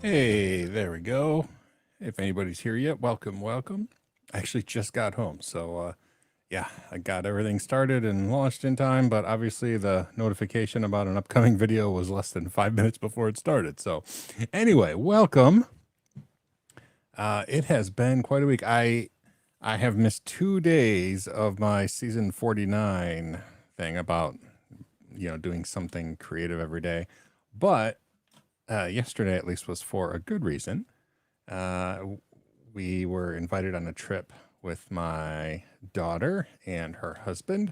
Hey, there we go. If anybody's here yet, welcome, welcome. I actually just got home, so yeah, I got everything started and launched in time, but obviously the notification about an upcoming video was less than 5 minutes before it started. So anyway, welcome. It has been quite a week. I have missed 2 days of my season 49 thing about doing something creative every day, but yesterday at least was for a good reason. Uh, we were invited on a trip with my daughter and her husband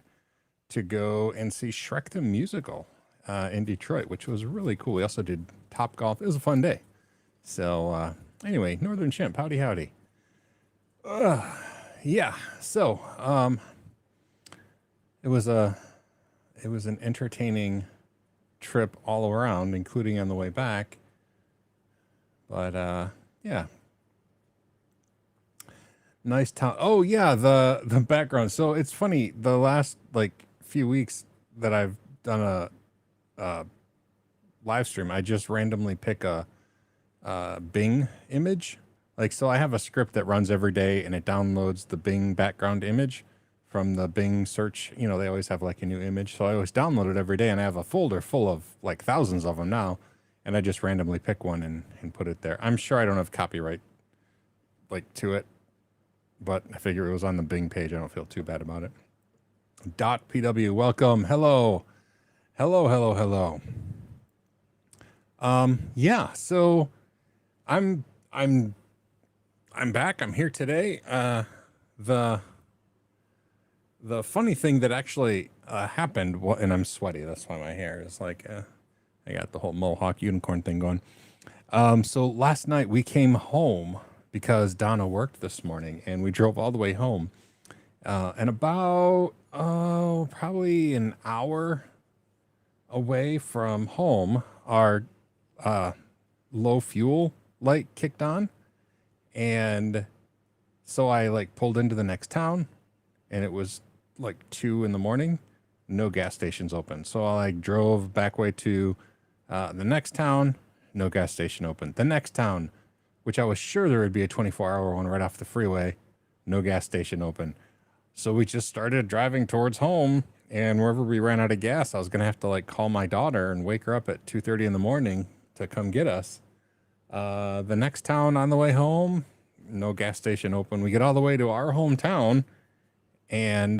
to go and see Shrek the Musical in Detroit, which was really cool. We also did Top Golf. It was a fun day. So anyway, Northern Chimp, howdy howdy. Yeah. So it was an entertaining trip all around, including on the way back. But yeah, nice town. Oh yeah, the background. So it's funny. The last like few weeks that I've done a live stream, I just randomly pick a Bing image. Like, so I have a script that runs every day, and it downloads the Bing background image from the Bing search. You know, they always have like a new image, so I always download it every day, and I have a folder full of like thousands of them now. And I just randomly pick one and put it there. I'm sure I don't have copyright like to it, but I figure it was on the Bing page. I don't feel too bad about it. Dot PW, welcome. Hello. Hello, hello, hello. Yeah, so I'm I'm I'm back. I'm here today. The the funny thing that actually happened, and I'm sweaty. That's why my hair is like I got the whole mohawk unicorn thing going. So last night we came home because Donna worked this morning, and we drove all the way home. And about probably an hour away from home, our low fuel light kicked on, and so I like pulled into the next town, and it was like 2 in the morning. No gas stations open, so I like drove back way to the next town. No gas station open. The next town, which I was sure there would be a 24-hour one right off the freeway, no gas station open. So we just started driving towards home, and wherever we ran out of gas, I was gonna have to like call my daughter and wake her up at 2:30 in the morning to come get us. The next town on the way home, no gas station open. We get all the way to our hometown, and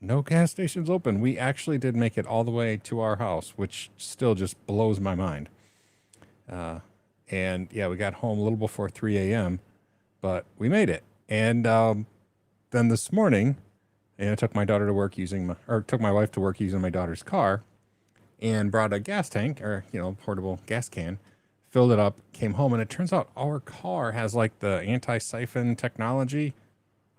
no gas stations open. We actually did make it all the way to our house, which still just blows my mind. And yeah, we got home a little before 3 a.m., but we made it. And then this morning, I took my daughter to work took my wife to work using my daughter's car, and brought a gas tank, or portable gas can, filled it up, came home, and it turns out our car has like the anti-siphon technology.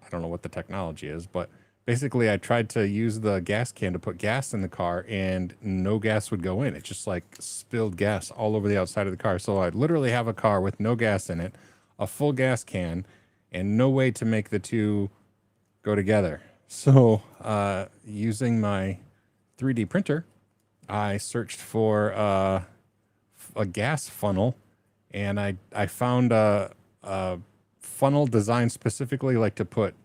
I don't know what the technology is, but basically I tried to use the gas can to put gas in the car, and no gas would go in. It just like spilled gas all over the outside of the car. So I literally have a car with no gas in it, a full gas can, and no way to make the two go together. So using my 3D printer, I searched for a gas funnel, and I found a funnel designed specifically like to put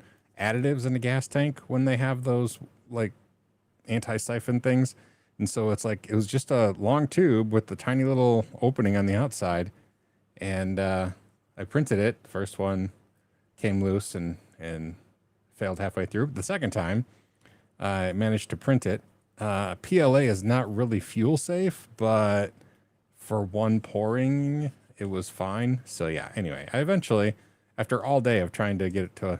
additives in a gas tank when they have those like anti-siphon things. And so it's like it was just a long tube with the tiny little opening on the outside, and I printed it. First one came loose and failed halfway through. The second time I managed to print it. PLA is not really fuel safe, but for one pouring, it was fine. So yeah, anyway, I eventually, after all day of trying to get it to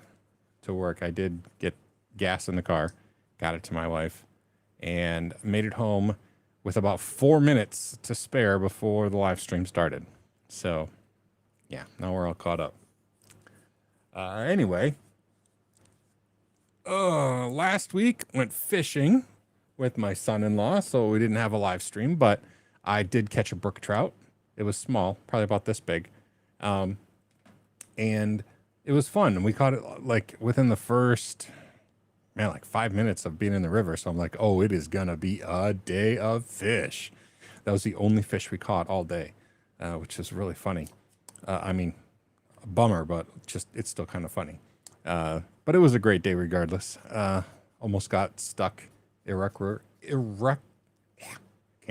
work, I did get gas in the car, got it to my wife, and made it home with about 4 minutes to spare before the live stream started. So yeah, now we're all caught up. Anyway, last week went fishing with my son-in-law, so we didn't have a live stream, but I did catch a brook trout. It was small, probably about this big, and it was fun. We caught it like within the first, like 5 minutes of being in the river. So I'm like, oh, it is gonna be a day of fish. That was the only fish we caught all day. which is really funny. I mean, a bummer, but just it's still kind of funny. But it was a great day regardless. Almost got stuck. Can't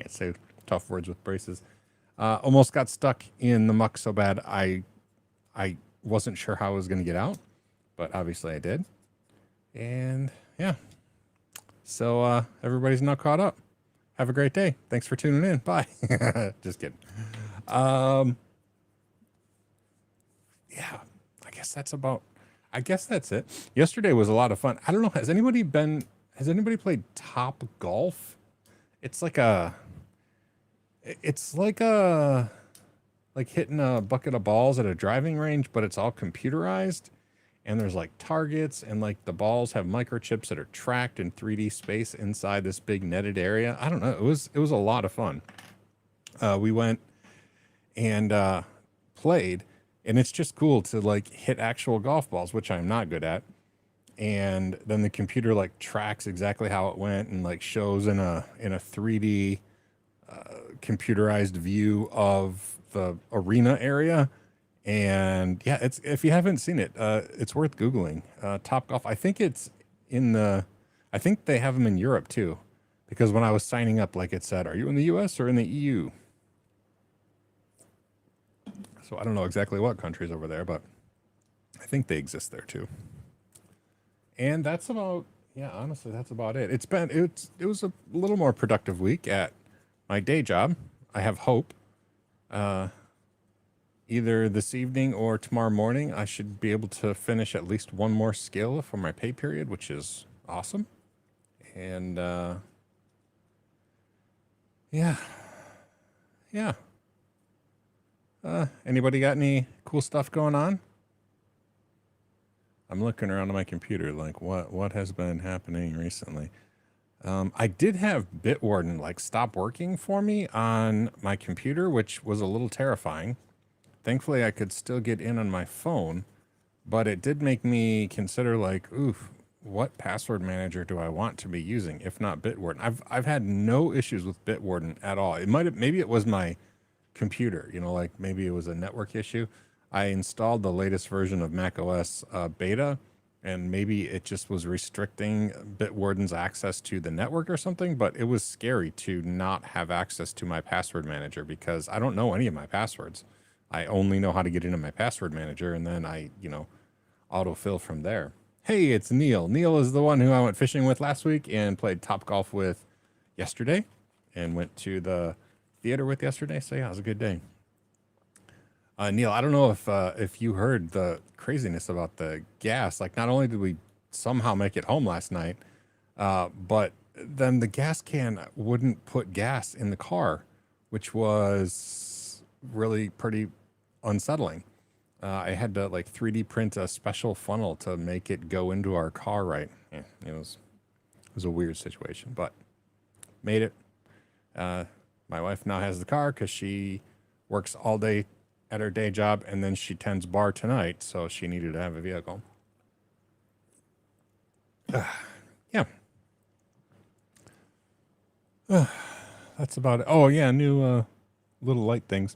say tough words with braces. Almost got stuck in the muck so bad I wasn't sure how I was going to get out, but obviously I did. And yeah, so everybody's now caught up. Have a great day. Thanks for tuning in. Bye. Just kidding. Yeah, I guess that's it. Yesterday was a lot of fun. I don't know. Has anybody played Top Golf? It's like hitting a bucket of balls at a driving range, but it's all computerized. And there's like targets, and like the balls have microchips that are tracked in 3D space inside this big netted area. I don't know. It was a lot of fun. We went and played, and it's just cool to like hit actual golf balls, which I'm not good at. And then the computer like tracks exactly how it went and like shows in a 3D computerized view of the arena area. And yeah, if you haven't seen it, it's worth Googling. Top Golf. I think I think they have them in Europe too, because when I was signing up, like it said, are you in the US or in the EU? So I don't know exactly what countries over there, but I think they exist there too. And that's about, honestly, that's about it. It was a little more productive week at my day job. I have hope. Either this evening or tomorrow morning, I should be able to finish at least one more skill for my pay period, which is awesome. And yeah. Anybody got any cool stuff going on? I'm looking around on my computer, like what has been happening recently. I did have Bitwarden like stop working for me on my computer, which was a little terrifying. Thankfully, I could still get in on my phone, but it did make me consider like, oof, what password manager do I want to be using if not Bitwarden? I've had no issues with Bitwarden at all. Maybe it was my computer, like maybe it was a network issue. I installed the latest version of macOS beta, and maybe it just was restricting Bitwarden's access to the network or something, but it was scary to not have access to my password manager because I don't know any of my passwords. I only know how to get into my password manager, and then I, autofill from there. Hey, it's Neil. Neil is the one who I went fishing with last week and played Top Golf with yesterday and went to the theater with yesterday. So yeah, it was a good day. Neil, I don't know if you heard the craziness about the gas. Like, not only did we somehow make it home last night, but then the gas can wouldn't put gas in the car, which was really pretty unsettling. I had to like 3D print a special funnel to make it go into our car right. Yeah, it was a weird situation, but made it. My wife now has the car because she works all day at her day job, and then she tends bar tonight, so she needed to have a vehicle. Yeah. That's about it. Oh yeah, new little light things.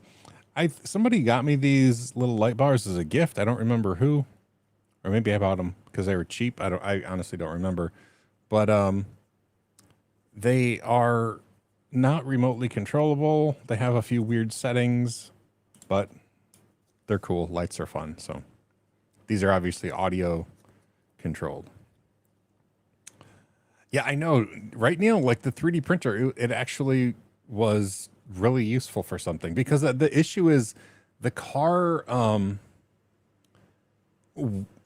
Somebody got me these little light bars as a gift. I don't remember who, or maybe I bought them because they were cheap. I honestly don't remember, but they are not remotely controllable. They have a few weird settings, but they're cool. Lights are fun. So these are obviously audio controlled. Yeah, I know. Right, Neil? Like the 3D printer, it actually was really useful for something, because the issue is the car,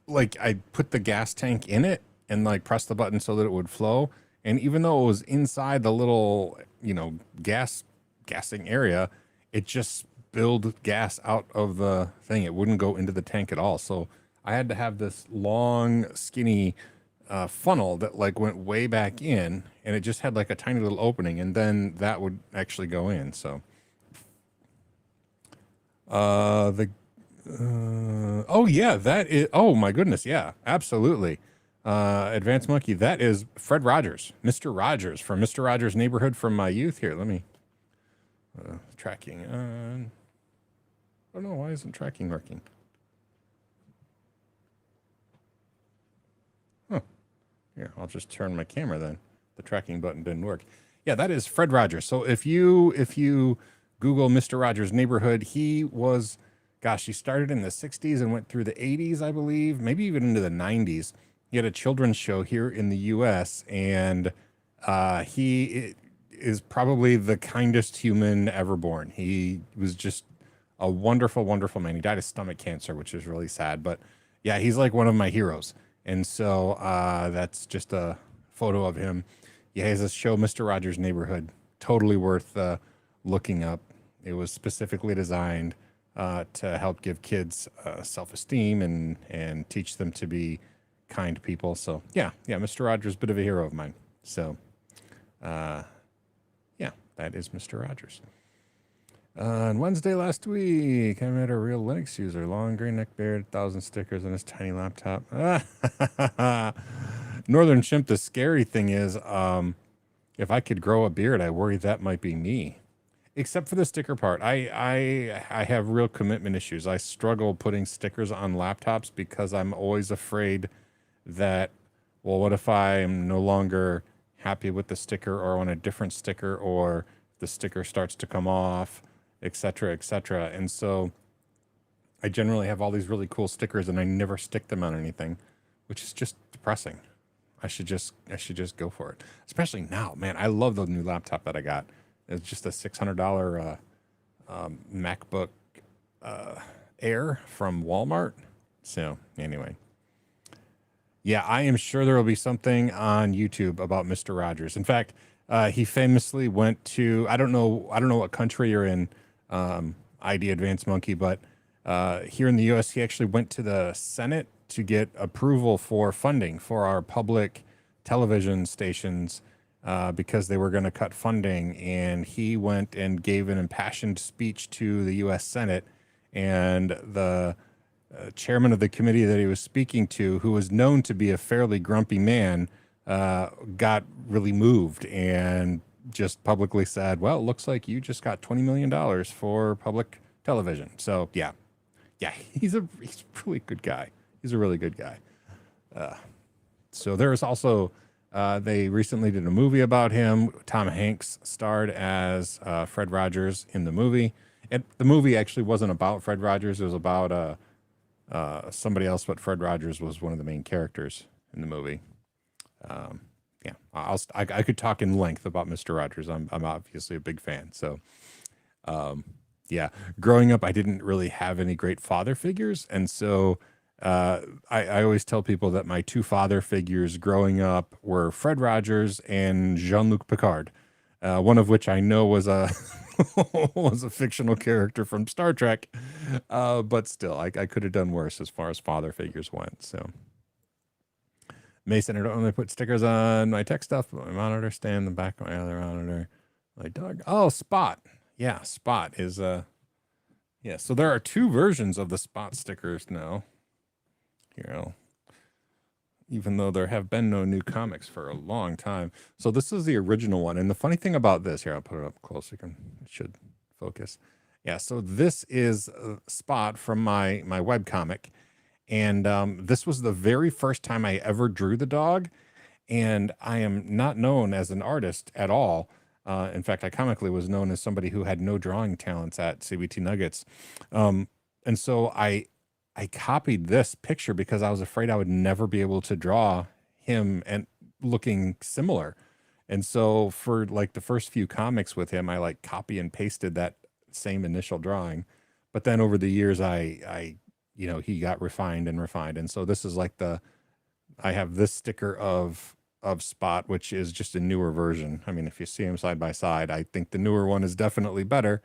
like I put the gas tank in it and like pressed the button so that it would flow. And even though it was inside the little, gassing area, it just spilled gas out of the thing. It wouldn't go into the tank at all. So I had to have this long, skinny funnel that like went way back in, and it just had like a tiny little opening, and then that would actually go in. So oh yeah, that is, oh my goodness, yeah, absolutely. Advanced Monkey, that is Fred Rogers, Mr. Rogers from Mr. Rogers' Neighborhood from my youth. Here, let me tracking on. I don't know, why isn't tracking working? Huh. Here, I'll just turn my camera then. The tracking button didn't work. Yeah, that is Fred Rogers. So if you Google Mr. Rogers' Neighborhood, he was, gosh, he started in the 60s and went through the 80s, I believe, maybe even into the 90s. He had a children's show here in the U.S., and he is probably the kindest human ever born. He was just a wonderful, wonderful man. He died of stomach cancer, which is really sad. But yeah, he's like one of my heroes. And so that's just a photo of him. Yeah, he has this show, Mr. Rogers' Neighborhood. Totally worth looking up. It was specifically designed to help give kids self-esteem and teach them to be kind people. So yeah, Mr. Rogers, bit of a hero of mine. So yeah, that is Mr. Rogers. On Wednesday last week, I met a real Linux user, long gray neck beard, 1,000 stickers on his tiny laptop. Northern Chimp, the scary thing is, if I could grow a beard, I worry that might be me. Except for the sticker part. I have real commitment issues. I struggle putting stickers on laptops because I'm always afraid that, well, what if I'm no longer happy with the sticker or want a different sticker, or the sticker starts to come off, etc., etc. And so I generally have all these really cool stickers and I never stick them on anything, which is just depressing. I should just go for it. Especially now, man. I love the new laptop that I got. It's just a $600 MacBook Air from Walmart. So anyway, yeah, I am sure there will be something on YouTube about Mr. Rogers. In fact, he famously went to, I don't know what country you're in, ID Advanced Monkey, but here in the U.S., he actually went to the Senate to get approval for funding for our public television stations because they were going to cut funding. And he went and gave an impassioned speech to the U.S. Senate, and the chairman of the committee that he was speaking to, who was known to be a fairly grumpy man, got really moved and just publicly said, well, it looks like you just got $20 million for public television. So yeah, he's a really good guy. He's a really good guy. So there's also, they recently did a movie about him. Tom Hanks starred as Fred Rogers in the movie. And the movie actually wasn't about Fred Rogers. It was about somebody else, but Fred Rogers was one of the main characters in the movie. Yeah, I could talk in length about Mr. Rogers. I'm obviously a big fan. So, yeah, growing up, I didn't really have any great father figures, and so I always tell people that my two father figures growing up were Fred Rogers and Jean-Luc Picard, one of which I know was a was a fictional character from Star Trek, but still, I could have done worse as far as father figures went. So. Mason, I don't only put stickers on my tech stuff, but my monitor stand, the back of my other monitor, my dog. Oh, Spot. Yeah, Spot is yeah. So there are two versions of the Spot stickers now. Here, even though there have been no new comics for a long time. So this is the original one. And the funny thing about this, here, I'll put it up close. It should focus. Yeah, so this is Spot from my webcomic. And this was the very first time I ever drew the dog. And I am not known as an artist at all. In fact, I comically was known as somebody who had no drawing talents at CBT Nuggets. And so I copied this picture because I was afraid I would never be able to draw him and looking similar. And so for like the first few comics with him, I like copy and pasted that same initial drawing. But then over the years, I he got refined. And so this is like I have this sticker of Spot, which is just a newer version. I mean, if you see them side by side, I think the newer one is definitely better.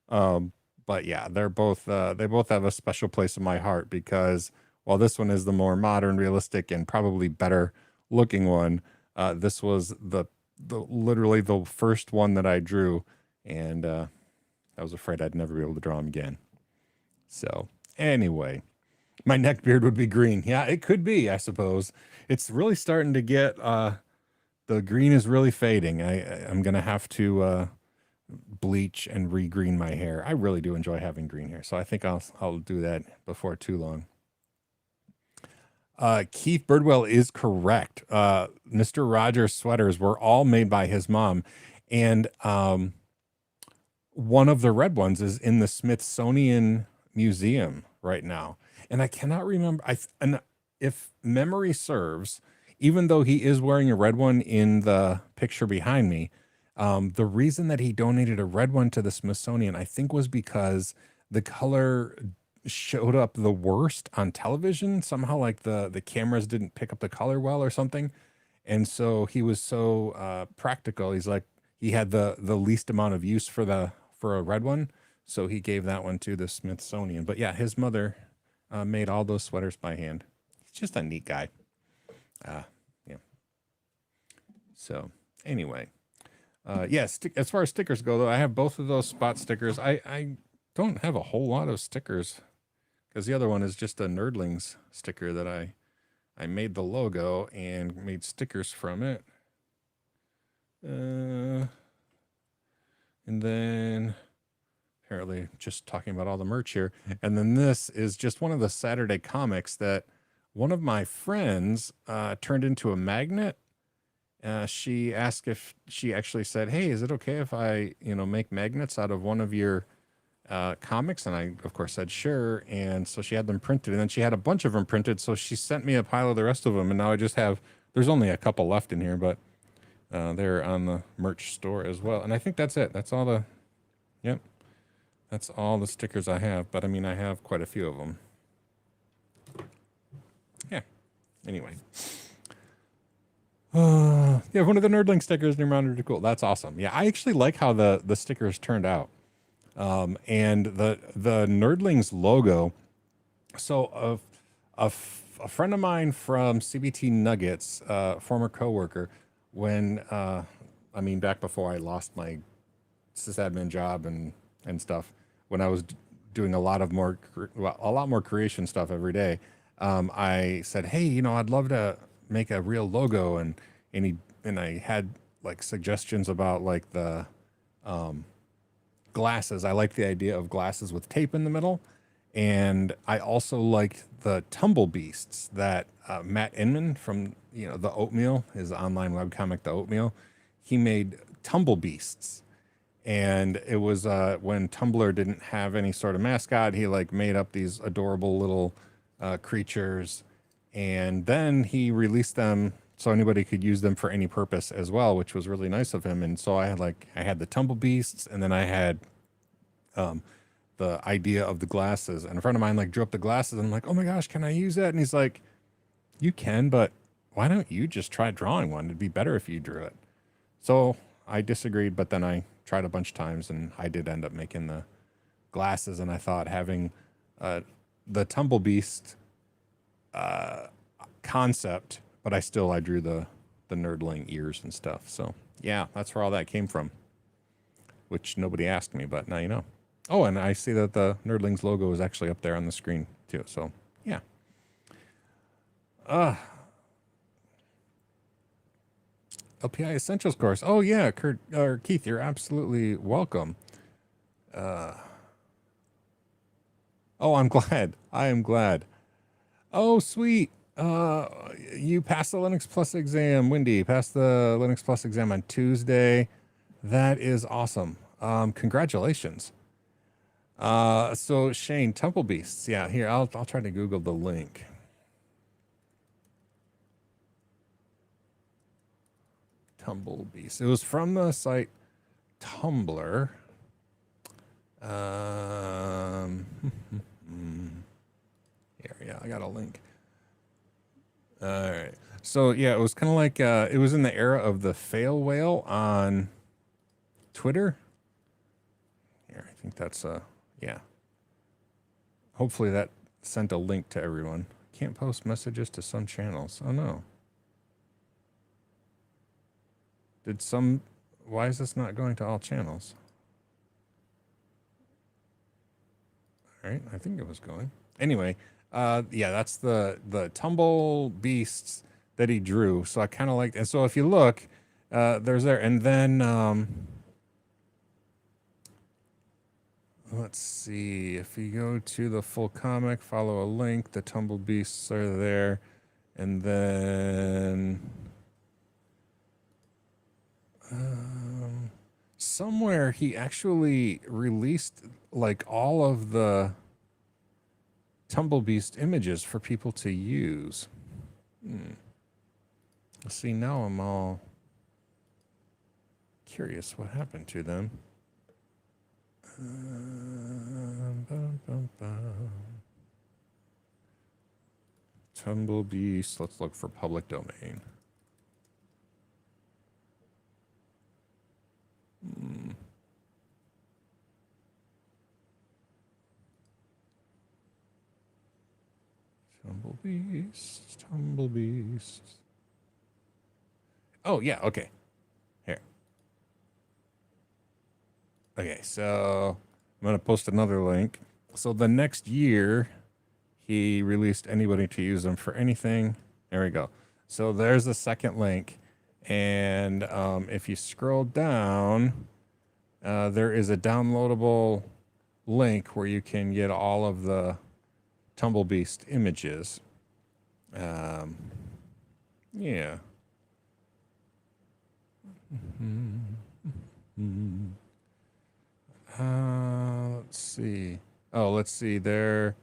But yeah, they both have a special place in my heart because while this one is the more modern, realistic, and probably better looking one, this was the literally the first one that I drew, and I was afraid I'd never be able to draw him again. So anyway, my neck beard would be green. Yeah, it could be, I suppose. It's really starting to get the green is really fading. I'm gonna have to bleach and regreen my hair. I really do enjoy having green hair, so I think I'll do that before too long. Keith Birdwell is correct. Mr. Rogers sweaters were all made by his mom, and one of the red ones is in the Smithsonian Museum right now, and I cannot remember. And if memory serves, even though he is wearing a red one in the picture behind me, the reason that he donated a red one to the Smithsonian, I think, was because the color showed up the worst on television. Somehow, like the cameras didn't pick up the color well or something. And so he was so practical. He's like, he had the least amount of use for a red one, so he gave that one to the Smithsonian. But yeah, his mother made all those sweaters by hand. He's just a neat guy. Yeah. So anyway, yes. As far as stickers go, though, I have both of those spot stickers. I don't have a whole lot of stickers because the other one is just a Nerdlings sticker that I made the logo and made stickers from it. And then apparently just talking about all the merch here. And then this is just one of the Saturday comics that one of my friends turned into a magnet. She asked if she actually said, "Hey, is it okay if I, make magnets out of one of your comics?" And I, of course, said sure. And so she had them printed, and then she had a bunch of them printed. So she sent me a pile of the rest of them, and now I just have. There's only a couple left in here, but they're on the merch store as well. And I think that's it. That's all the. Yep, that's all the stickers I have. But I mean, I have quite a few of them. Yeah. Anyway. Yeah, one of the Nerdling stickers in your monitor. Cool. That's awesome. Yeah, I actually like how the stickers turned out. And the Nerdlings logo. So a friend of mine from CBT Nuggets, former coworker, when back before I lost my sysadmin job and stuff, when I was doing a lot more creation stuff every day, I said, "Hey, I'd love to make a real logo," and I had like suggestions about like the glasses. I like the idea of glasses with tape in the middle. And I also liked the Tumble Beasts that Matt Inman from, The Oatmeal, his online webcomic, The Oatmeal, he made Tumble Beasts. And it was when Tumblr didn't have any sort of mascot, he like made up these adorable little creatures. And then he released them so anybody could use them for any purpose as well, which was really nice of him. And so I had the Tumble Beasts, and then I had the idea of the glasses. And a friend of mine like drew up the glasses, and I'm like, "Oh my gosh, can I use that?" And he's like, "You can, but why don't you just try drawing one? It'd be better if you drew it." So I disagreed, but then I tried a bunch of times, and I did end up making the glasses. And I thought having the Tumble Beast concept, but I drew the Nerdling ears and stuff. So yeah, that's where all that came from, which nobody asked me, but now you know. Oh, and I see that the Nerdlings logo is actually up there on the screen too. So yeah. LPI Essentials course. Oh yeah, Kurt or Keith, you're absolutely welcome. Oh, I'm glad. I am glad. Oh, sweet. You passed the Linux Plus exam. Wendy passed the Linux Plus exam on Tuesday. That is awesome. Congratulations. So Shane, Temple Beasts. Yeah, here, I'll try to Google the link. Tumble Beasts. It was from the site Tumblr. Yeah, I got a link. All right. So yeah, it was kind of like it was in the era of the fail whale on Twitter. Here, I think that's yeah. Hopefully that sent a link to everyone. Can't post messages to some channels. Oh no. Why is this not going to all channels? All right, I think it was going. Anyway, yeah, that's the Tumble Beasts that he drew. So I kind of liked, and so if you look, there's there, and then let's see. If you go to the full comic, follow a link. The Tumble Beasts are there. And then somewhere he actually released like all of the Tumble Beast images for people to use. See, now I'm all curious what happened to them. Tumble Beast. Let's look for public domain. Tumble Beast. Tumble Beast. Oh, yeah. Okay. Here. Okay, so I'm going to post another link. So the next year, he released anybody to use them for anything. There we go. So there's the second link. And if you scroll down, there is a downloadable link where you can get all of the Tumble Beast images. Yeah. Let's see. Oh, let's see. They're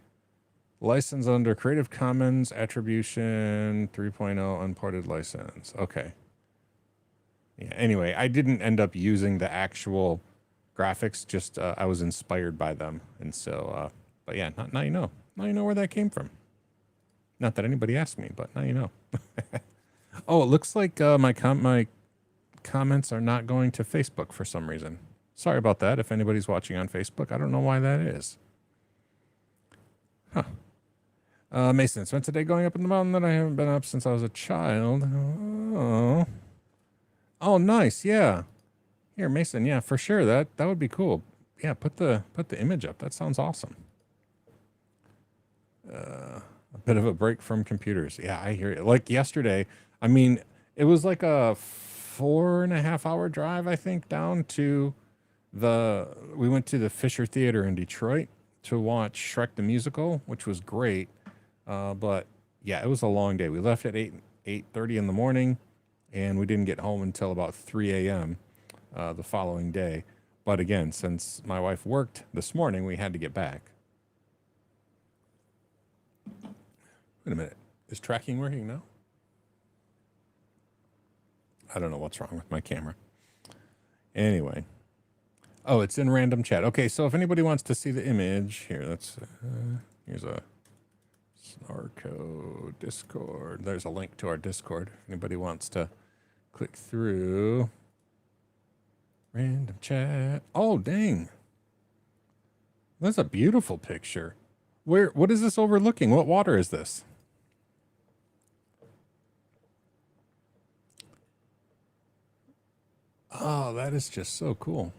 licensed under Creative Commons Attribution 3.0 Unported license. Okay. Yeah. Anyway, I didn't end up using the actual graphics. Just I was inspired by them, and so. But yeah, now you know. Now you know where that came from. Not that anybody asked me, but now you know. Oh, it looks like my comments are not going to Facebook for some reason. Sorry about that. If anybody's watching on Facebook, I don't know why that is. Huh. Mason, spent today going up in the mountain that I haven't been up since I was a child. Oh, nice. Yeah. Here, Mason. Yeah, for sure. That would be cool. Yeah, put the image up. That sounds awesome. A bit of a break from computers. Yeah, I hear it. Like yesterday, I mean, it was like a 4.5 hour drive, I think, down to we went to the Fisher Theater in Detroit to watch Shrek the Musical, which was great. But yeah, it was a long day. We left at 8:30 in the morning, and we didn't get home until about 3 a.m. The following day. But again, since my wife worked this morning, we had to get back. Wait a minute. Is tracking working now? I don't know what's wrong with my camera. Anyway. Oh, it's in random chat. Okay, so if anybody wants to see the image, here, here's a Snarko Discord. There's a link to our Discord. If anybody wants to click through. Random chat. Oh, dang. That's a beautiful picture. What is this overlooking? What water is this? Oh, that is just so cool.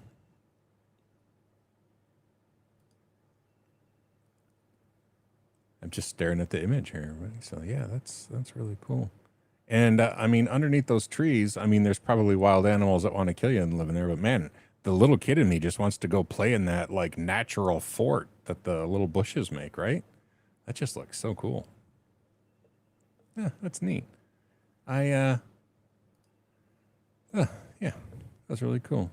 I'm just staring at the image here. So yeah, that's really cool. And I mean, underneath those trees, I mean, there's probably wild animals that want to kill you and live in there. But man, the little kid in me just wants to go play in that like natural fort that the little bushes make, right? That just looks so cool. Yeah, that's neat. Yeah, that's really cool.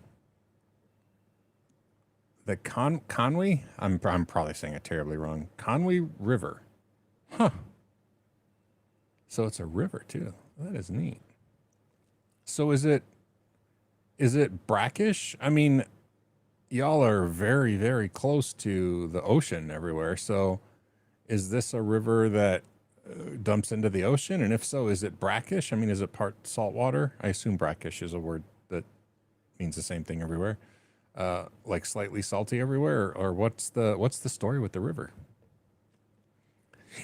The Conway, I'm probably saying it terribly wrong. Conway River. Huh. So it's a river too. That is neat. So is it brackish? I mean, y'all are very, very close to the ocean everywhere. So is this a river that dumps into the ocean? And if so, is it brackish? I mean, is it part saltwater? I assume brackish is a word that means the same thing everywhere. Like slightly salty everywhere, or what's the story with the river?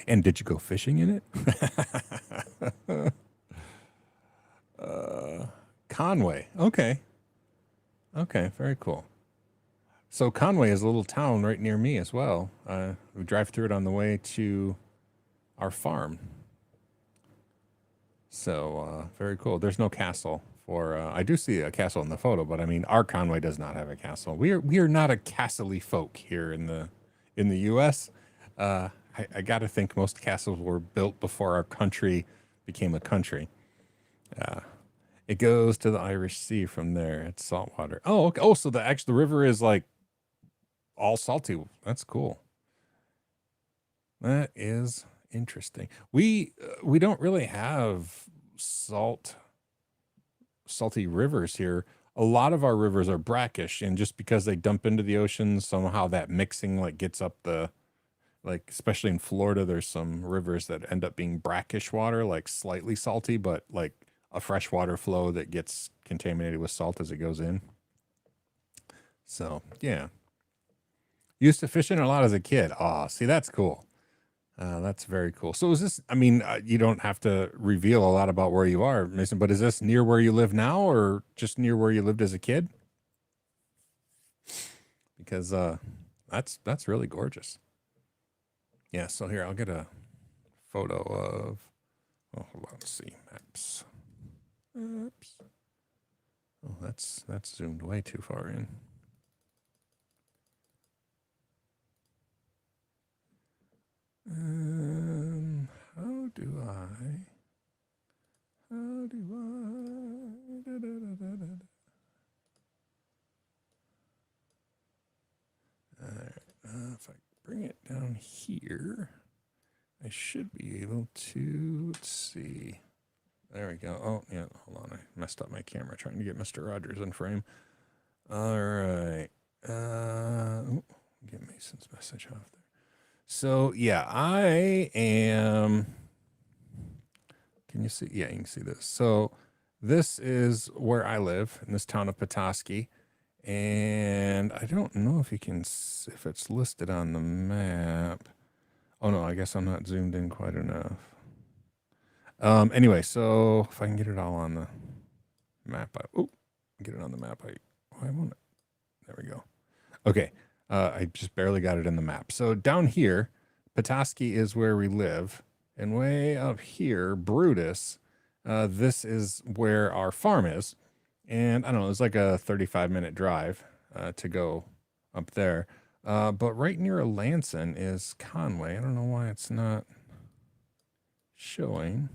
And did you go fishing in it? Conway. Okay, very cool. So Conway is a little town right near me as well. We drive through it on the way to our farm. So very cool. There's no castle for. I do see a castle in the photo, but I mean, our Conway does not have a castle. We are not a castle-y folk here in the U.S. I got to think most castles were built before our country became a country. It goes to the Irish Sea from there. It's saltwater. Oh, okay. Oh, so the river is like all salty. That's cool. That is interesting. We don't really have salty rivers here. A lot of our rivers are brackish, and just because they dump into the ocean, somehow that mixing like gets up the, like, especially in Florida, there's some rivers that end up being brackish water, like slightly salty, but like a freshwater flow that gets contaminated with salt as it goes in. So yeah, used to fishing a lot as a kid. Ah, see, that's cool. That's very cool. So is this, I mean, you don't have to reveal a lot about where you are, Mason, but is this near where you live now or just near where you lived as a kid? Because that's really gorgeous. Yeah, so here, I'll get a photo of, oh, hold on, let's see, maps. Oops. Oh, that's zoomed way too far in. How do I? All right, if I bring it down here, I should be able to, let's see. There we go. Oh, yeah, hold on. I messed up my camera trying to get Mr. Rogers in frame. All right. Get Mason's message off there. So, yeah, I am, can you see? Yeah, you can see this. So this is where I live, in this town of Petoskey. And I don't know if you can, if it's listed on the map. Oh, no, I guess I'm not zoomed in quite enough. Anyway, so if I can get it all on the map, get it on the map. I want it. There we go. Okay. I just barely got it in the map. So down here, Petoskey is where we live. And way up here, Brutus, this is where our farm is. And I don't know, it's like a 35-minute drive to go up there. But right near Lansing is Conway. I don't know why it's not showing.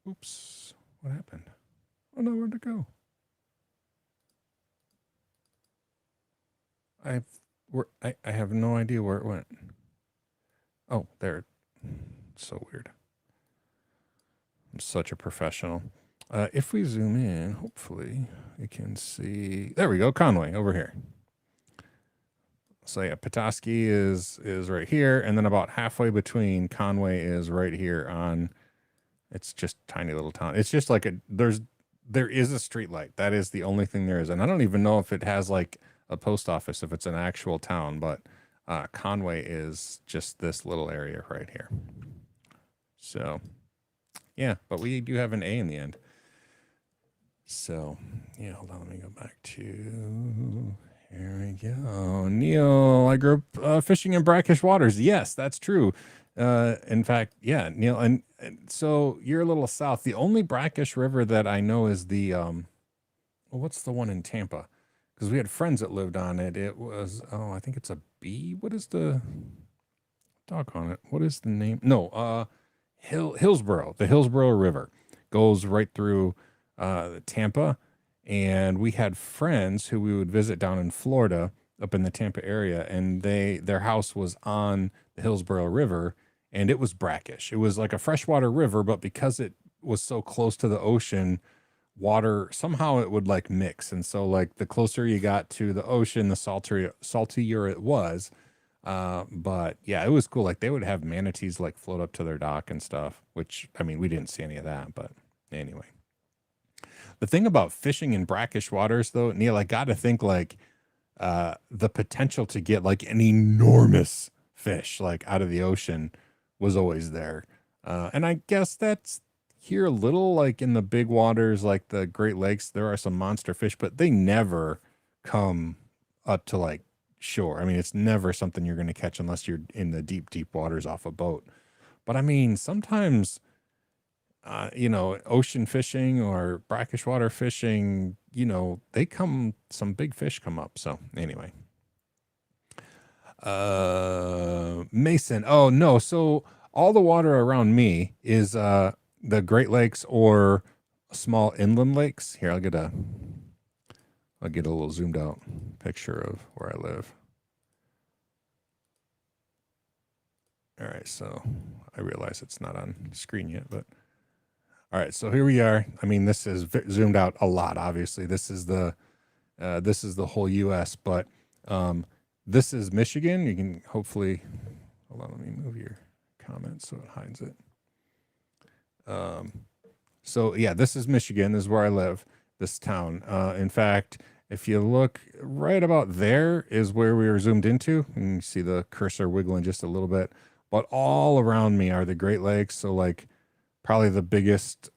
Oops, what happened? Oh no, where'd it go? I have no idea where it went. Oh, there. So weird. I'm such a professional. If we zoom in, hopefully we can see. There we go, Conway over here. So yeah, Petoskey is right here, and then about halfway between Conway is right here on. It's just tiny little town. It's just like there is a street light. That is the only thing there is, and I don't even know if it has like a post office, if it's an actual town, but Conway is just this little area right here. So yeah, but we do have an A in the end. So yeah, hold on, let me go back to, here we go. Neil, I grew up fishing in brackish waters. Yes, that's true. In fact, yeah, Neil, and so you're a little south. The only brackish river that I know is the well, what's the one in Tampa? Because we had friends that lived on it. It was, oh, I think it's a B. What is the dock on it? What is the name? No, Hillsborough. The Hillsborough River goes right through Tampa, and we had friends who we would visit down in Florida, up in the Tampa area, and their house was on the Hillsborough River, and it was brackish. It was like a freshwater river, but because it was so close to the ocean, water somehow it would like mix, and so like the closer you got to the ocean, the saltier it was. But yeah, it was cool. Like they would have manatees like float up to their dock and stuff, which, I mean, we didn't see any of that, but anyway. The thing about fishing in brackish waters though, Neil, I got to think like the potential to get like an enormous fish like out of the ocean was always there. And I guess that's here a little, like in the big waters, like the Great Lakes, there are some monster fish, but they never come up to like shore. I mean, it's never something you're going to catch unless you're in the deep waters off a boat. But I mean, sometimes, ocean fishing or brackish water fishing, some big fish come up. So anyway, Mason. Oh no. So all the water around me is, the Great Lakes or small inland lakes. Here, I'll get a little zoomed out picture of where I live. All right, so I realize it's not on screen yet, but all right, so here we are. I mean, this is zoomed out a lot. Obviously, this is the whole U.S., but this is Michigan. You can hopefully hold on. Let me move your comment so it hides it. So yeah, this is Michigan. This is where I live. This town. In fact, if you look right about there is where we are zoomed into, and you see the cursor wiggling just a little bit. But all around me are the Great Lakes. So like probably the biggest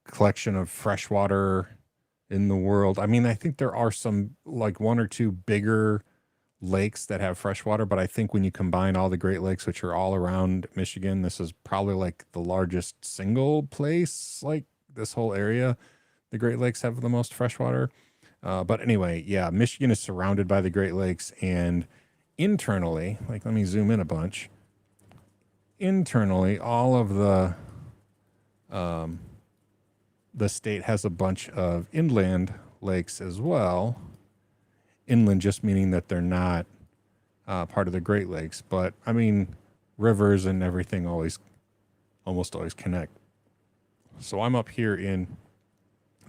collection of fresh water in the world. I mean, I think there are some like one or two bigger lakes that have fresh water, but I think when you combine all the Great Lakes, which are all around Michigan, this is probably like the largest single place, like this whole area. The Great Lakes have the most fresh water. But anyway, yeah, Michigan is surrounded by the Great Lakes, and internally, like let me zoom in a bunch. Internally, all of the state has a bunch of inland lakes as well. Inland just meaning that they're not part of the Great Lakes, but I mean, rivers and everything almost always connect. So I'm up here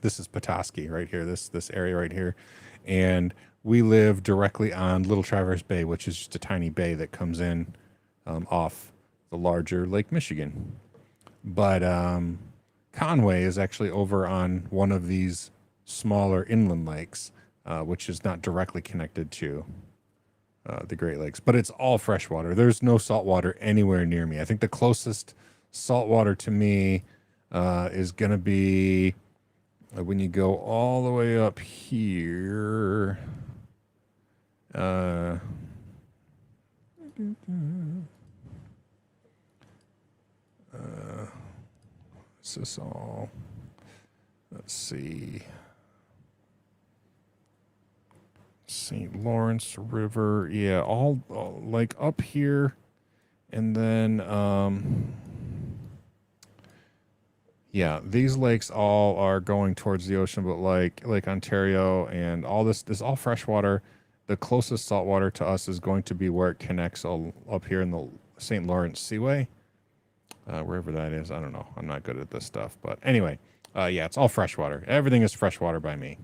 this is Petoskey right here, this area right here, and we live directly on Little Traverse Bay, which is just a tiny bay that comes in off the larger Lake Michigan. But Conway is actually over on one of these smaller inland lakes, which is not directly connected to the Great Lakes, but it's all freshwater. There's no salt water anywhere near me. I think the closest salt water to me is going to be when you go all the way up here. Is this all? Let's see. St. Lawrence River. Yeah, all like up here. And then, yeah, these lakes all are going towards the ocean, but like Lake Ontario and all this all freshwater. The closest saltwater to us is going to be where it connects all up here in the St. Lawrence Seaway. Wherever that is, I don't know. I'm not good at this stuff. But anyway, yeah, it's all freshwater. Everything is freshwater by me.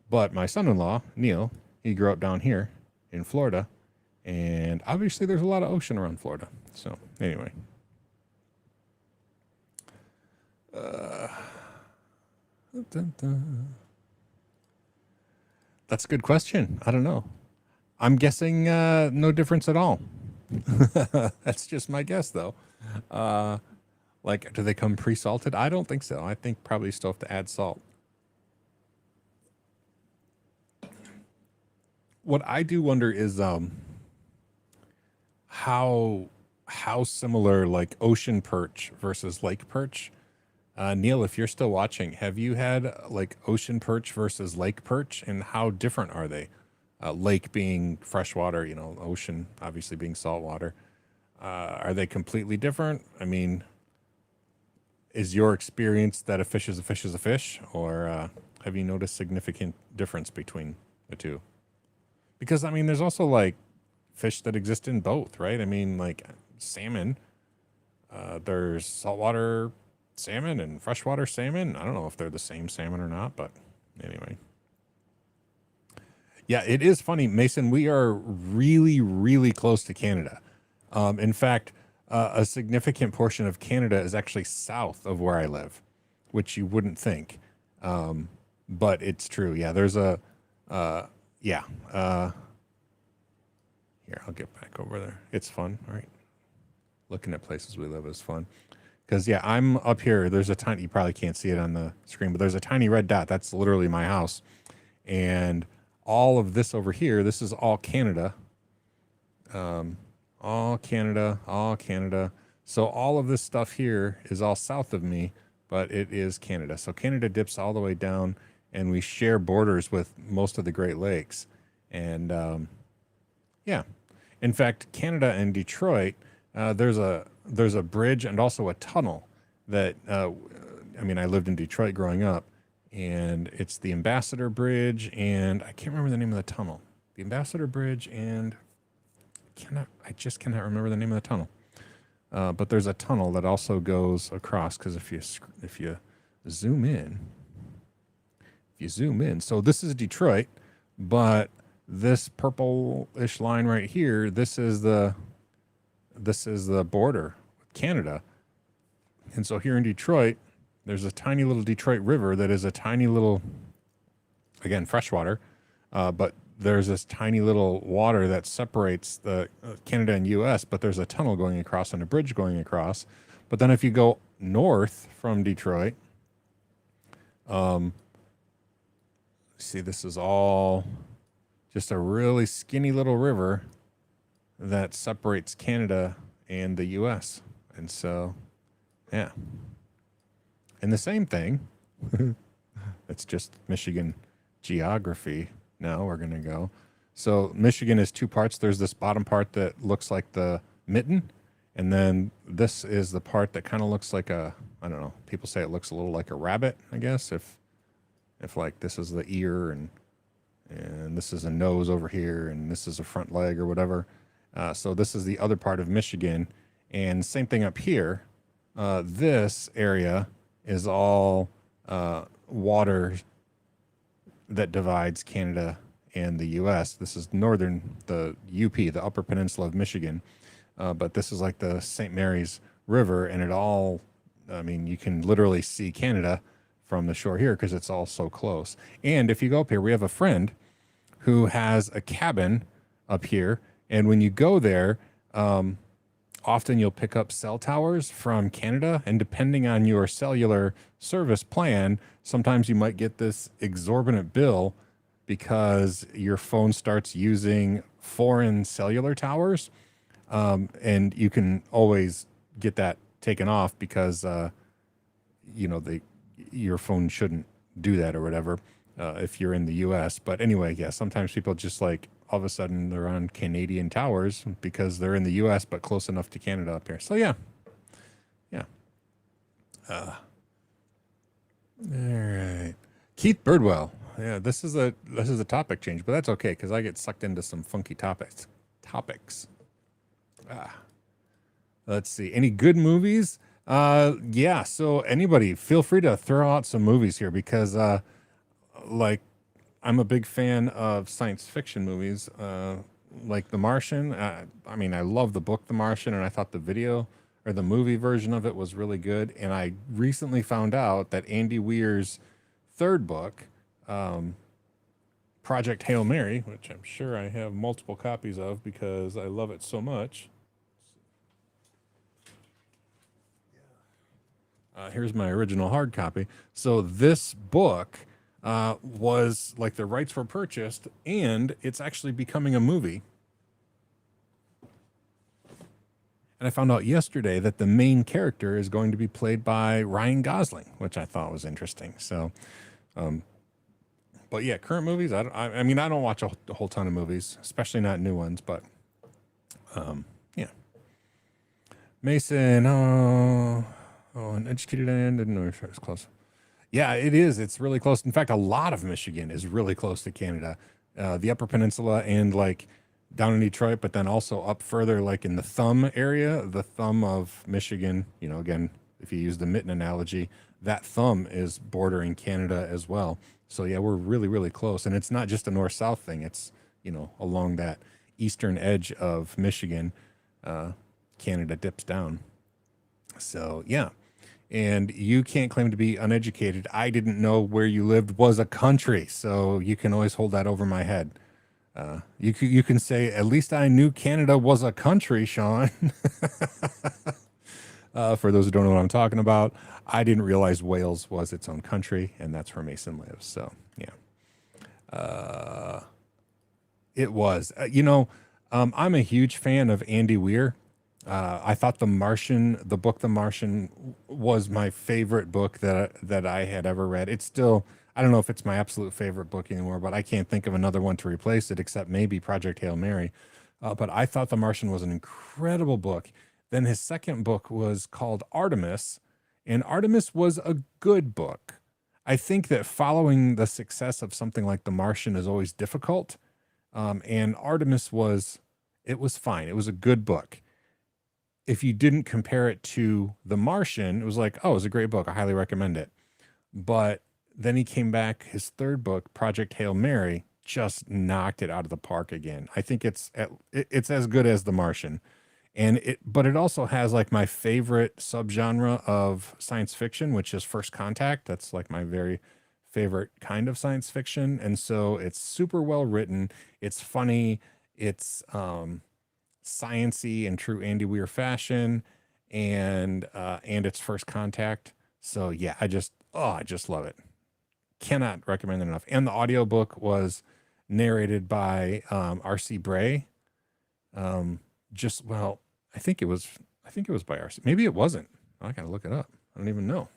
But my son-in-law, Neil, he grew up down here in Florida. And obviously there's a lot of ocean around Florida. So anyway. That's a good question. I don't know. I'm guessing no difference at all. That's just my guess, though. Like, do they come pre-salted? I don't think so. I think probably still have to add salt. What I do wonder is how similar like ocean perch versus lake perch. Neil, if you're still watching, have you had like ocean perch versus lake perch, and how different are they? Lake being freshwater, ocean obviously being saltwater. Are they completely different? I mean, is your experience that a fish is a fish is a fish, or have you noticed significant difference between the two? Because, I mean, there's also like fish that exist in both, right? I mean, like salmon, there's saltwater salmon and freshwater salmon. I don't know if they're the same salmon or not, but anyway. Yeah, it is funny, Mason. We are really, really close to Canada. In fact, a significant portion of Canada is actually south of where I live, which you wouldn't think. But it's true. Yeah, there's a, yeah. Here, I'll get back over there. It's fun, right? Looking at places we live is fun. Because, yeah, I'm up here. There's a tiny, you probably can't see it on the screen, but there's a tiny red dot. That's literally my house. And all of this over here, this is all Canada. All all Canada, all Canada. So all of this stuff here is all south of me, but it is Canada. So Canada dips all the way down, and we share borders with most of the Great Lakes. And yeah, in fact, Canada and Detroit, there's a bridge and also a tunnel that I mean, I lived in Detroit growing up, and it's the Ambassador Bridge, and I can't remember the name of the tunnel. The Ambassador Bridge, and I just cannot remember the name of the tunnel. But there's a tunnel that also goes across, because if you zoom in, so this is Detroit, but this purple-ish line right here, this is the border with Canada. And so here in Detroit, there's a tiny little Detroit River that is a tiny little, again, freshwater, but there's this tiny little water that separates the Canada and U.S., but there's a tunnel going across and a bridge going across. But then if you go north from Detroit, see, this is all just a really skinny little river that separates Canada and the U.S. And so, yeah. And the same thing, it's just Michigan geography. Now we're going to go. So Michigan is two parts. There's this bottom part that looks like the mitten, and then this is the part that kind of looks like a, I don't know, people say it looks a little like a rabbit, I guess, if like this is the ear and this is a nose over here and this is a front leg or whatever. So this is the other part of Michigan, and same thing up here. This area is all water that divides Canada and the U.S. This is the UP, the Upper Peninsula of Michigan. But this is like the St. Mary's River, and I mean, you can literally see Canada from the shore here because it's all so close. And if you go up here, we have a friend who has a cabin up here, and when you go there, often you'll pick up cell towers from Canada, and depending on your cellular service plan, sometimes you might get this exorbitant bill because your phone starts using foreign cellular towers. And you can always get that taken off because, your phone shouldn't do that or whatever if you're in the U.S. But anyway, yeah, sometimes people just like all of a sudden they're on Canadian towers because they're in the U.S. but close enough to Canada up here. So yeah. All right, Keith Birdwell. Yeah, this is a topic change, but that's okay because I get sucked into some funky topics. Let's see. Any good movies? Yeah. So anybody, feel free to throw out some movies here because, like, I'm a big fan of science fiction movies, like The Martian. I mean, I love the book The Martian, and I thought the video or the movie version of it was really good. And I recently found out that Andy Weir's third book, Project Hail Mary, which I'm sure I have multiple copies of because I love it so much. Here's my original hard copy. So this book was like the rights were purchased, and it's actually becoming a movie. And I found out yesterday that the main character is going to be played by Ryan Gosling, which I thought was interesting. So, but yeah, current movies. I mean, I don't watch a whole ton of movies, especially not new ones. But yeah, Mason. Oh, an educated land. Didn't know it was close. Yeah, it is. It's really close. In fact, a lot of Michigan is really close to Canada. The Upper Peninsula and like down in Detroit, but then also up further, like in the thumb area, the thumb of Michigan. You know, again, if you use the mitten analogy, that thumb is bordering Canada as well. So yeah, we're really, really close. And it's not just a north-south thing. It's, along that eastern edge of Michigan, Canada dips down. So yeah. And you can't claim to be uneducated. I didn't know where you lived was a country, so you can always hold that over my head. You can say, at least I knew Canada was a country, Sean. For those who don't know what I'm talking about, I didn't realize Wales was its own country, and that's where Mason lives. So yeah, it was. I'm a huge fan of Andy Weir. I thought the book The Martian, was my favorite book that I had ever read. It's still, I don't know if it's my absolute favorite book anymore, but I can't think of another one to replace it except maybe Project Hail Mary. But I thought The Martian was an incredible book. Then his second book was called Artemis, and Artemis was a good book. I think that following the success of something like The Martian is always difficult. And Artemis it was fine. It was a good book. If you didn't compare it to The Martian, it was like, oh, it was a great book. I highly recommend it. But then he came back, his third book, Project Hail Mary, just knocked it out of the park again. I think it's as good as The Martian. But it also has like my favorite subgenre of science fiction, which is First Contact. That's like my very favorite kind of science fiction. And so it's super well written. It's funny. It's sciency in true Andy Weir fashion, and it's First Contact. So yeah, I just love it. Cannot recommend it enough. And the audiobook was narrated by RC Bray. Just well, I think it was by RC. Maybe it wasn't. I gotta look it up. I don't even know.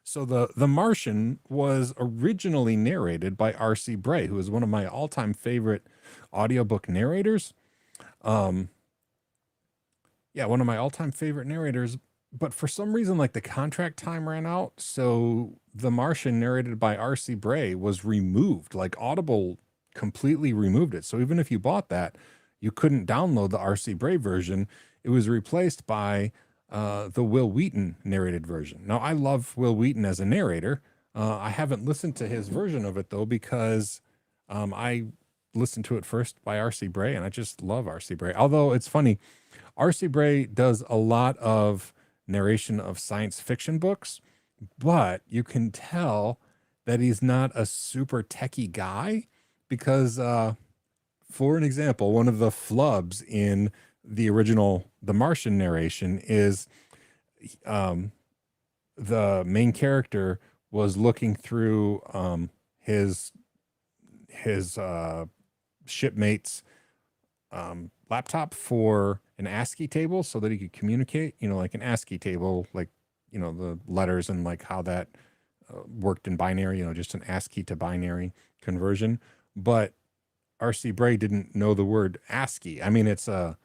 So the Martian was originally narrated by RC Bray, who is one of my all-time favorite audiobook narrators. Um, yeah, one of my all-time favorite narrators. But for some reason, like the contract time ran out, so The Martian, narrated by R.C. Bray, was removed. Like Audible completely removed it. So even if you bought that, you couldn't download the R.C. Bray version. It was replaced by the Will Wheaton narrated version. Now, I love Will Wheaton as a narrator. I haven't listened to his version of it though, because I listened to it first by R.C. Bray, and I just love R.C. Bray. Although it's funny, R.C. Bray does a lot of narration of science fiction books, but you can tell that he's not a super techie guy because, for an example, one of the flubs in the original The Martian narration is the main character was looking through his shipmate's laptop for an ASCII table so that he could communicate, like an ASCII table, like, the letters and like how that worked in binary, just an ASCII to binary conversion. But RC Bray didn't know the word ASCII. I mean, it's an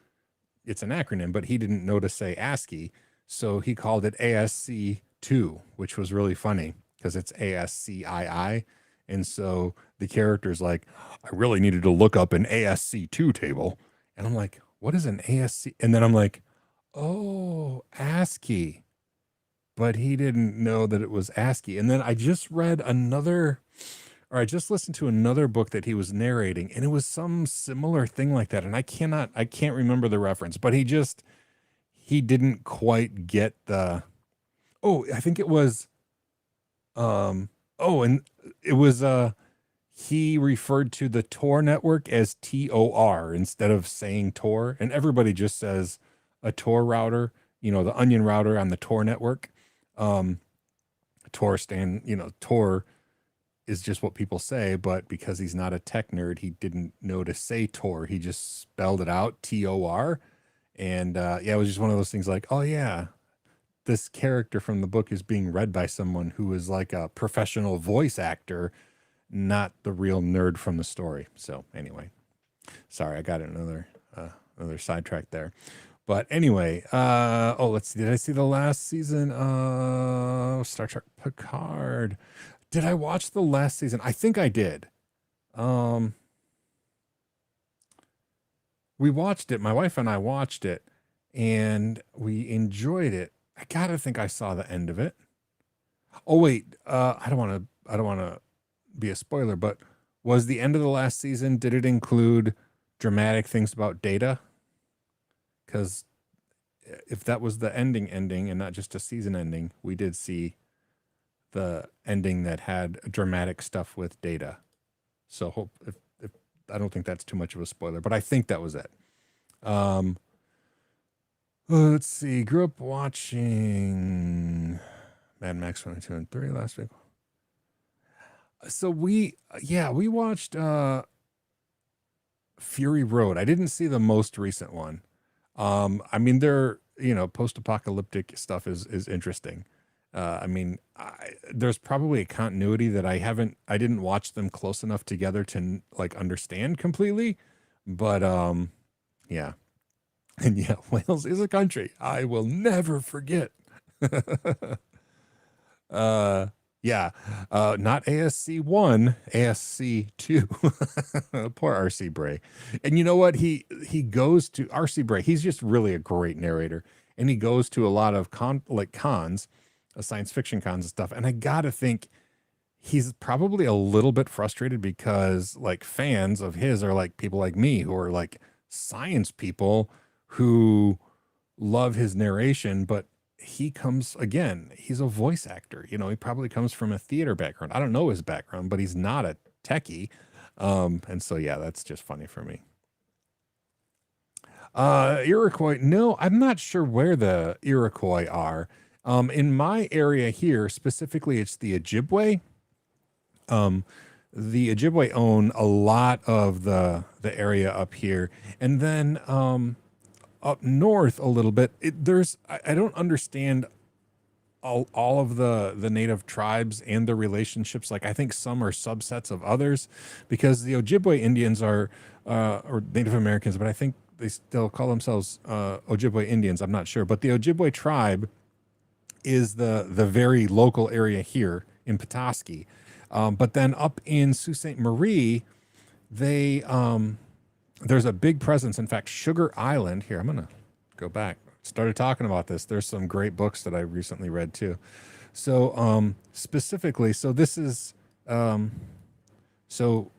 acronym, but he didn't know to say ASCII. So he called it ASC2, which was really funny because it's ASCII. And so the character's like, I really needed to look up an ASC2 table. And I'm like, what is an ASC? And then I'm like, oh, ASCII. But he didn't know that it was ASCII. And then I just listened to another book that he was narrating, and it was some similar thing like that. And I can't remember the reference, but he didn't quite get I think it was, and it was, he referred to the Tor network as TOR instead of saying Tor, and everybody just says a Tor router, the onion router on the Tor network. Tor Tor is just what people say, but because he's not a tech nerd, he didn't know to say Tor. He just spelled it out, TOR. And it was just one of those things like, oh yeah, this character from the book is being read by someone who is like a professional voice actor, not the real nerd from the story. So anyway, sorry, I got another sidetrack there. But anyway, let's see. Did I see the last season of Star Trek Picard? Did I watch the last season? I think I did. We watched it. My wife and I watched it, and we enjoyed it. I gotta think I saw the end of it. Oh wait, I don't want to be a spoiler, but was the end of the last season? Did it include dramatic things about Data? Because if that was the ending and not just a season ending, we did see the ending that had dramatic stuff with Data. So hope if I don't think that's too much of a spoiler, but I think that was it. Let's see. Grew up watching Mad Max 1, 2, and 3 last week. So we watched Fury Road. I didn't see the most recent one. I mean, they're, post-apocalyptic stuff is interesting. I mean, there's probably a continuity that I didn't watch them close enough together to like understand completely, but yeah. And yeah, Wales is a country I will never forget. uh yeah, not ASC1, ASC2. Poor RC Bray. And you know what, he goes to RC Bray, he's just really a great narrator, and he goes to a lot of cons, science fiction cons and stuff, and I gotta think he's probably a little bit frustrated because like fans of his are like people like me who are like science people who love his narration, but he's a voice actor. He probably comes from a theater background. I don't know his background, but he's not a techie. And so, yeah, that's just funny for me. Iroquois. No, I'm not sure where the Iroquois are. In my area here, specifically, it's the Ojibwe. The Ojibwe own a lot of the area up here. And then, up north a little bit, I don't understand all of the native tribes and their relationships. Like, I think some are subsets of others, because the Ojibwe Indians are or Native Americans, but I think they still call themselves Ojibwe Indians. I'm not sure, but the Ojibwe tribe is the very local area here in Petoskey. But then up in Sault Ste. Marie, they there's a big presence. In fact, Sugar Island, here, I'm going to go back. Started talking about this. There's some great books that I recently read too. So specifically, so this is, so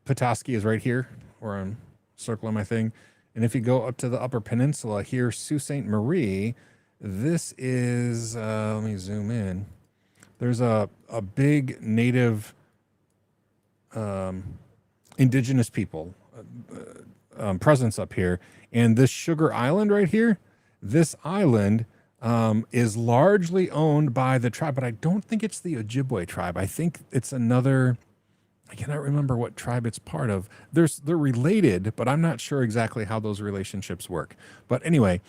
Petoskey is right here where I'm circling my thing. And if you go up to the Upper Peninsula here, Sault Ste. Marie, this is, let me zoom in. There's a big native indigenous people presence up here. And this Sugar Island right here, this island is largely owned by the tribe, but I don't think it's the Ojibwe tribe. I think it's another, I cannot remember what tribe it's part of. They're related, but I'm not sure exactly how those relationships work. But anyway,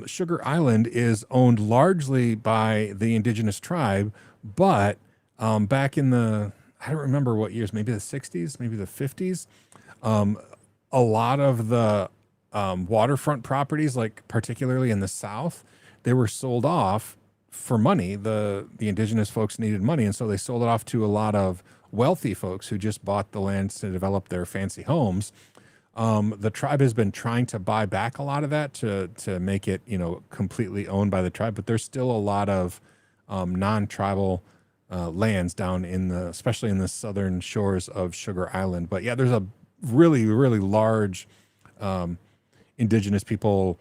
Sugar Island is owned largely by the indigenous tribe, but back in I don't remember what years, maybe the 60s, maybe the 50s, a lot of the waterfront properties, like particularly in the South, they were sold off for money. The indigenous folks needed money, and so they sold it off to a lot of wealthy folks who just bought the lands to develop their fancy homes. The tribe has been trying to buy back a lot of that to make it, completely owned by the tribe, but there's still a lot of non-tribal lands down especially in the southern shores of Sugar Island. But yeah, there's a really, really large indigenous people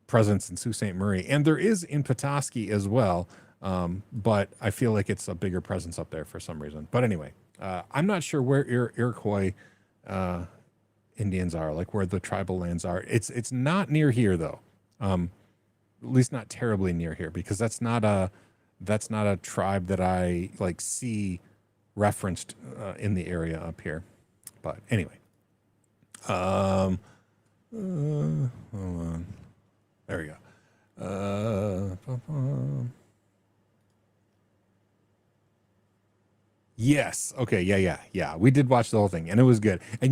presence in Sault Ste. Marie, and there is in Petoskey as well. But I feel like it's a bigger presence up there for some reason. But anyway, I'm not sure where Iroquois Indians are, like where the tribal lands are. It's not near here though. At least not terribly near here, because that's not a tribe that I like see referenced in the area up here. But anyway, hold on. There we go. Yes. Okay. Yeah. We did watch the whole thing, and it was good. And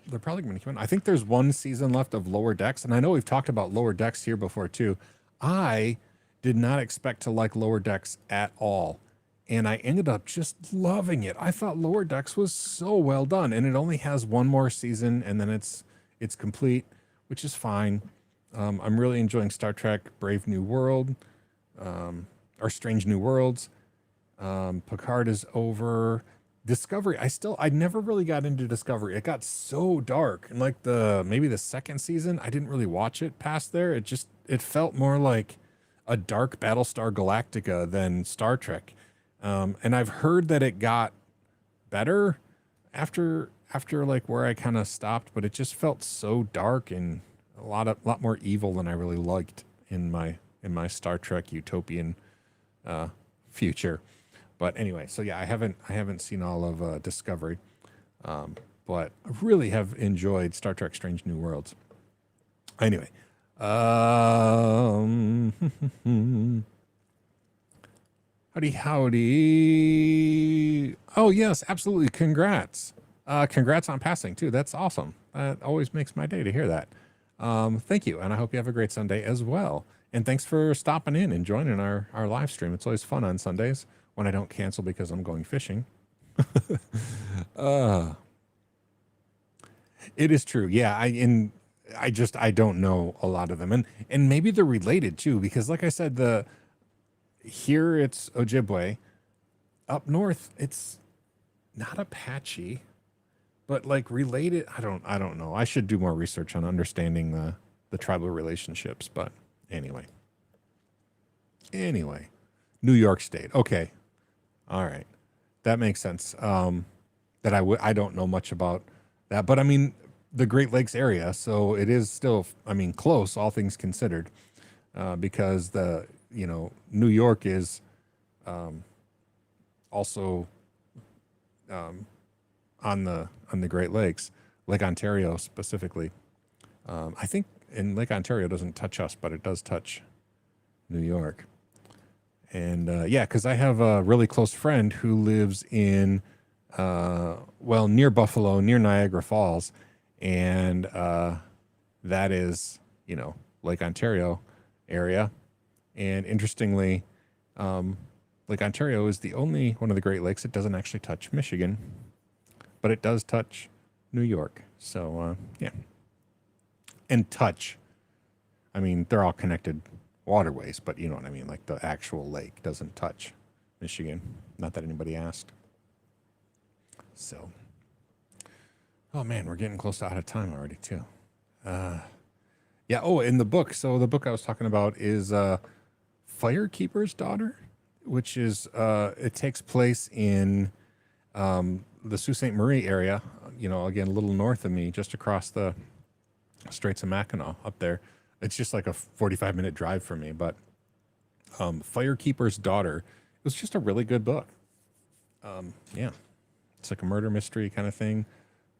they're probably going to come in. I think there's one season left of Lower Decks, and I know we've talked about Lower Decks here before too. I did not expect to like Lower Decks at all, and I ended up just loving it. I thought Lower Decks was so well done, and it only has one more season, and then it's complete, which is fine. I'm really enjoying Star Trek Brave New World, or Strange New Worlds. Picard is over. Discovery, I never really got into Discovery. It got so dark, and like maybe the second season, I didn't really watch it past there. It felt more like a dark Battlestar Galactica than Star Trek. And I've heard that it got better after like where I kind of stopped, but it just felt so dark and a lot more evil than I really liked in my Star Trek utopian future. But anyway, so yeah, I haven't seen all of Discovery. but I really have enjoyed Star Trek Strange New Worlds. Anyway, howdy, howdy. Oh, yes, absolutely. Congrats. Congrats on passing, too. That's awesome. That always makes my day to hear that. Thank you, and I hope you have a great Sunday as well. And thanks for stopping in and joining our live stream. It's always fun on Sundays when I don't cancel because I'm going fishing. It is true. Yeah, I don't know a lot of them. And maybe they're related too, because like I said, here it's Ojibwe. Up north, it's not Apache, but like related. I don't know. I should do more research on understanding the tribal relationships, but anyway. New York State. Okay. All right. That makes sense. That I don't know much about that, but I mean the Great Lakes area, so it is still, I mean, close, all things considered, because New York is also on the Great Lakes, Lake Ontario specifically. I think in Lake Ontario doesn't touch us, but it does touch New York. And yeah, because I have a really close friend who lives in, near Buffalo, near Niagara Falls. And that is, Lake Ontario area. And interestingly, Lake Ontario is the only one of the Great Lakes that doesn't actually touch Michigan, but it does touch New York. So, yeah. And touch, I mean, they're all connected waterways, but you know what I mean? Like the actual lake doesn't touch Michigan. Not that anybody asked. So, oh man, we're getting close to out of time already too. Yeah. Oh, in the book. So the book I was talking about is Firekeeper's Daughter, which is it takes place in the Sault Ste. Marie area. Again, a little north of me, just across the Straits of Mackinac up there. It's just like a 45-minute drive from me, but Firekeeper's Daughter, it was just a really good book. Yeah, it's like a murder mystery kind of thing,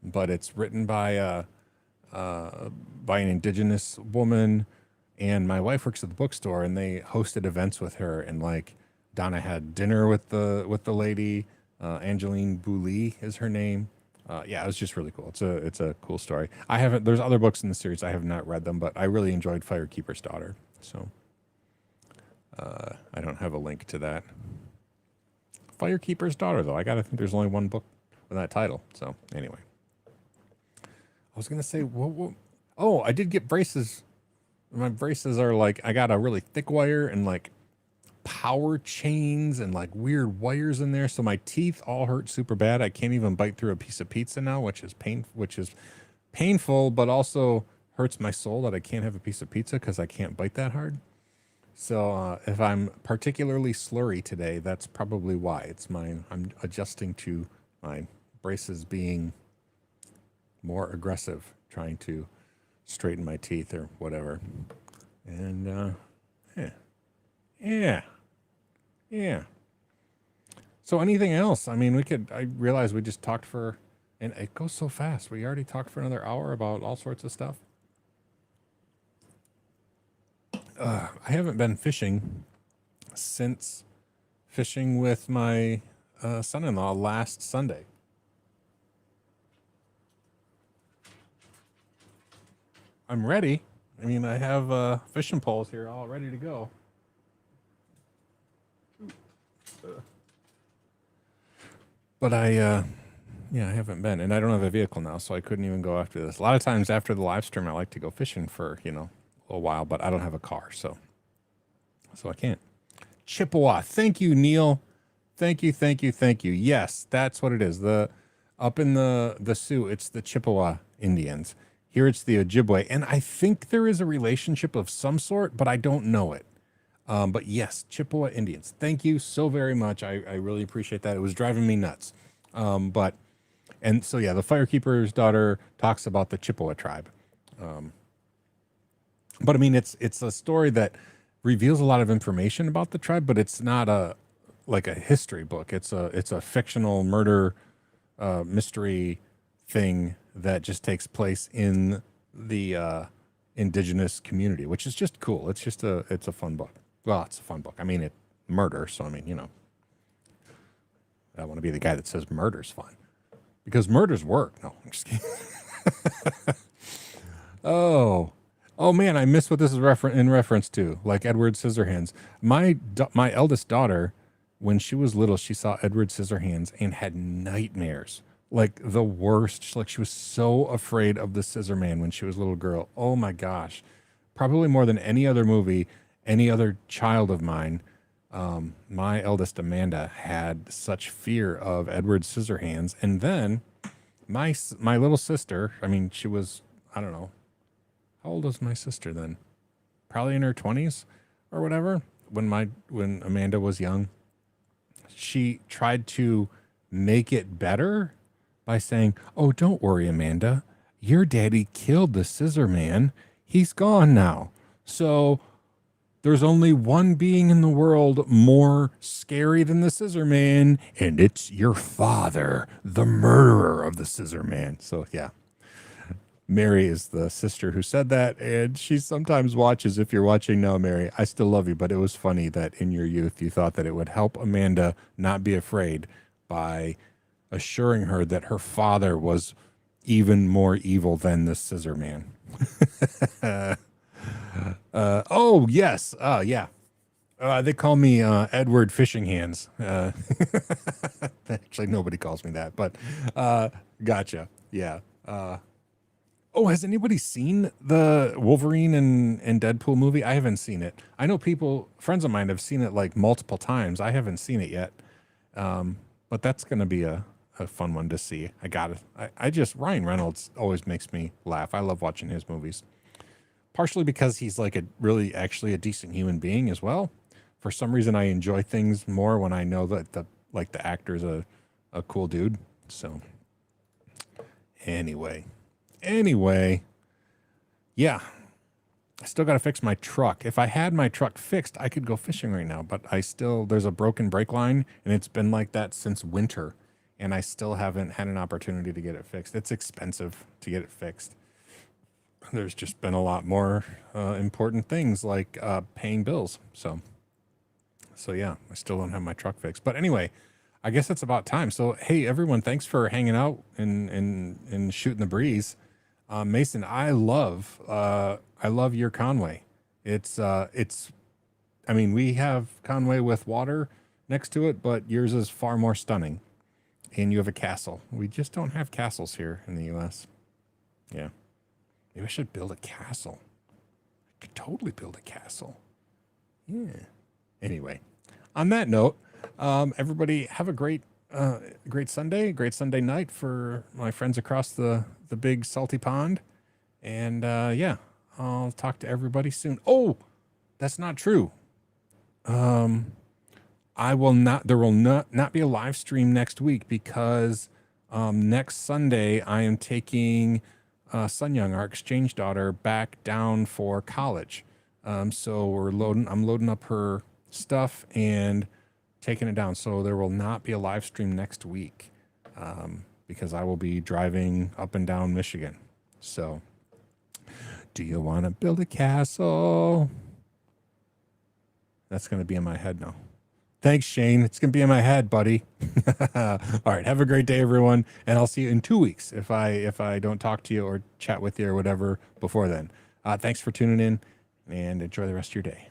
but it's written by an Indigenous woman, and my wife works at the bookstore, and they hosted events with her, and like Donna had dinner with the lady. Angeline Boulay is her name. Yeah, it was just really cool. It's a cool story. There's other books in the series. I have not read them, but I really enjoyed Firekeeper's Daughter. So I don't have a link to that. Firekeeper's Daughter, though. I gotta think there's only one book with that title. So anyway, I was gonna say, oh, I did get braces. My braces are like, I got a really thick wire and like power chains and like weird wires in there, so my teeth all hurt super bad. I can't even bite through a piece of pizza now, which is painful, but also hurts my soul that I can't have a piece of pizza because I can't bite that hard. So if I'm particularly slurry today, that's probably why. I'm adjusting to my braces being more aggressive, trying to straighten my teeth or whatever. And yeah. So anything else? I mean, I realize we just talked and it goes so fast. We already talked for another hour about all sorts of stuff. I haven't been fishing since fishing with my son-in-law last Sunday. I'm ready. I mean, I have fishing poles here all ready to go. But I haven't been, and I don't have a vehicle now, so I couldn't even go after this. A lot of times after the live stream, I like to go fishing for, a while, but I don't have a car, so I can't. Chippewa. Thank you, Neil. Thank you. Yes, that's what it is. Up in the Sioux, it's the Chippewa Indians. Here it's the Ojibwe, and I think there is a relationship of some sort, but I don't know it. But yes, Chippewa Indians. Thank you so very much. I really appreciate that. It was driving me nuts. And so yeah, the Firekeeper's Daughter talks about the Chippewa tribe. But I mean, it's a story that reveals a lot of information about the tribe, but it's not a history book. It's a fictional murder mystery thing that just takes place in the indigenous community, which is just cool. It's a fun book. Well, it's a fun book. I mean, it murder, so I mean, I want to be the guy that says murder's fun because murders work. No, I'm just kidding. Oh man, I missed what this is in reference to. Like Edward Scissorhands. My eldest daughter, when she was little, she saw Edward Scissorhands and had nightmares, like the worst. Like she was so afraid of the Scissor Man when she was a little girl. Oh my gosh, probably more than any other movie, any other child of mine. My eldest Amanda had such fear of Edward Scissorhands, and then my little sister. I mean, she was, I don't know. How old was my sister then? Probably in her 20s or whatever. When Amanda was young, she tried to make it better by saying, "Oh, don't worry, Amanda. Your daddy killed the Scissor Man. He's gone now. So there's only one being in the world more scary than the Scissor Man, and it's your father, the murderer of the Scissor Man." So yeah. Mary is the sister who said that, and she sometimes watches. If you're watching now, Mary, I still love you, but it was funny that in your youth you thought that it would help Amanda not be afraid by assuring her that her father was even more evil than the Scissor Man. Oh, yes. Yeah. They call me Edward Fishing Hands. Actually, nobody calls me that, but gotcha. Yeah. Oh, has anybody seen the Wolverine and Deadpool movie? I haven't seen it. I know friends of mine have seen it like multiple times. I haven't seen it yet. But that's going to be a fun one to see. I got it. Ryan Reynolds always makes me laugh. I love watching his movies. Partially because he's like actually a decent human being as well. For some reason, I enjoy things more when I know that the actor's a cool dude. So anyway, yeah, I still got to fix my truck. If I had my truck fixed, I could go fishing right now, but there's a broken brake line, and it's been like that since winter, and I still haven't had an opportunity to get it fixed. It's expensive to get it fixed. There's just been a lot more important things like paying bills. So yeah, I still don't have my truck fixed. But anyway, I guess it's about time. So hey, everyone, thanks for hanging out and shooting the breeze. Mason, I love your Conway. I mean, we have Conway with water next to it, but yours is far more stunning. And you have a castle. We just don't have castles here in the US. Yeah. Maybe I should build a castle. I could totally build a castle. Yeah. Anyway, on that note, everybody have a great Sunday night for my friends across the big salty pond. And yeah, I'll talk to everybody soon. Oh, that's not true. There will not be a live stream next week because next Sunday I am taking Sun Young, our exchange daughter, back down for college. So I'm loading up her stuff and taking it down. So there will not be a live stream next week because I will be driving up and down Michigan. So do you want to build a castle? That's going to be in my head now. Thanks, Shane. It's going to be in my head, buddy. All right. Have a great day, everyone. And I'll see you in 2 weeks if I don't talk to you or chat with you or whatever before then. Thanks for tuning in and enjoy the rest of your day.